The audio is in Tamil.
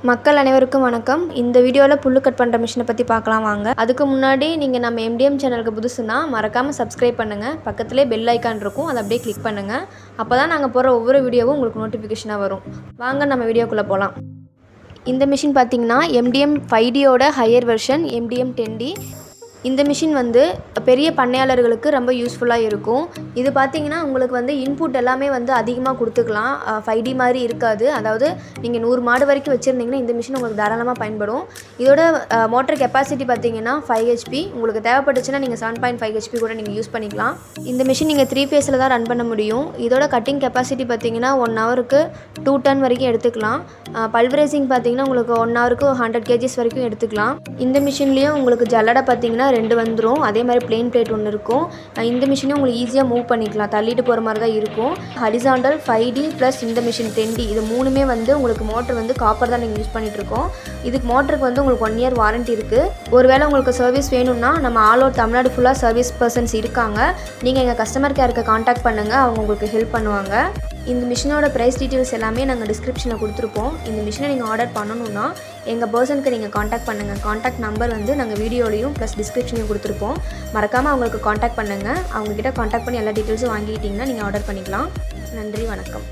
மக்கள் அனைவருக்கும் வணக்கம். இந்த வீடியோவில் புல்லு கட் பண்ணுற மிஷினை பற்றி பார்க்கலாம் வாங்க. அதுக்கு முன்னாடி நீங்கள் நம்ம MDM சேனலுக்கு புதுசுனா மறக்காமல் சப்ஸ்கிரைப் பண்ணுங்கள். பக்கத்துலேயே பெல் ஐக்கான் இருக்கும், அதை அப்படியே கிளிக் பண்ணுங்கள். அப்போ தான் நாங்கள் போகிற ஒவ்வொரு வீடியோவும் உங்களுக்கு நோட்டிஃபிகேஷனாக வரும். வாங்க நம்ம வீடியோக்குள்ளே போகலாம். இந்த மிஷின் பார்த்திங்கன்னா MDM 5Dயோட ஹையர் வெர்ஷன் MDM 10D. இந்த மிஷின் வந்து பெரிய பண்ணையாளர்களுக்கு ரொம்ப யூஸ்ஃபுல்லாக இருக்கும். இது பார்த்திங்கன்னா உங்களுக்கு வந்து இன்புட் எல்லாமே வந்து அதிகமாக கொடுத்துக்கலாம். 5D மாதிரி இருக்காது. அதாவது நீங்கள் 100 மாடு வரைக்கும் வச்சுருந்தீங்கன்னா இந்த மிஷின் உங்களுக்கு தாராளமாக பயன்படும். இதோட மோட்டர் கெப்பாசிட்டி பார்த்திங்கன்னா 5 HP. உங்களுக்கு தேவைப்பட்டுச்சுன்னா நீங்கள் 7.5 HP கூட நீங்கள் யூஸ் பண்ணிக்கலாம். இந்த மிஷின் நீங்கள் 3 ஃபேஸில் தான் ரன் பண்ண முடியும். இதோட கட்டிங் கெப்பாசிட்டி பார்த்திங்கன்னா 1 ஹவருக்கு 2 டன் வரைக்கும் எடுத்துக்கலாம். பல்வரைசிங் பார்த்திங்கன்னா உங்களுக்கு 1 ஹவருக்கு 100 kgs வரைக்கும் எடுத்துக்கலாம். இந்த மிஷின்லேயும் உங்களுக்கு ஜல்லடை பார்த்திங்கன்னா 2 வந்துடும். அதே மாதிரி பிளேன் பிளேட் ஒன்று இருக்கும். இந்த மிஷினை உங்களுக்கு ஈஸியாக மூவ் பண்ணிக்கலாம், தள்ளிட்டு போகிற மாதிரி தான் இருக்கும். ஹரிசாண்டல் 5D ப்ளஸ் இந்த மிஷின் 10D இது மூணுமே வந்து உங்களுக்கு மோட்டர் வந்து காப்பர் தான் நீங்கள் யூஸ் பண்ணிகிட்ருக்கோம். இதுக்கு மோட்டருக்கு வந்து உங்களுக்கு 1 இயர் வாரண்ட்டி இருக்குது. ஒருவேளை உங்களுக்கு சர்வீஸ் வேணும்னா நம்ம ஆல் ஓவர் தமிழ்நாடு ஃபுல்லாக சர்வீஸ் பர்சன்ஸ் இருக்காங்க. நீங்கள் எங்கள் கஸ்டமர் கேருக்கு காண்டாக்ட் பண்ணுங்கள், அவங்க உங்களுக்கு ஹெல்ப் பண்ணுவாங்க. இந்த மிஷினோட ப்ரைஸ் டீட்டெயில்ஸ் எல்லாமே நாங்கள் டிஸ்கிரிப்ஷனில் கொடுத்துருப்போம். இந்த மிஷினை நீங்கள் ஆர்டர் பண்ணணுன்னா எங்கள் பர்சனுக்கு நீங்கள் காண்டாக்ட் பண்ணுங்கள். காண்டாக்ட் நம்பர் வந்து நாங்கள் வீடியோலையும் ப்ளஸ் டிஸ்கிரிப்ஷனையும் கொடுத்துருப்போம். மறக்காமல் அவங்களுக்கு காண்டாக்ட் பண்ணுங்கள். அவங்கக்கிட்ட காண்டாக்ட் பண்ணி எல்லா டீட்டெயில்ஸும் வாங்கிக்கிட்டிங்கன்னா நீங்கள் ஆர்டர் பண்ணிக்கலாம். நன்றி, வணக்கம்.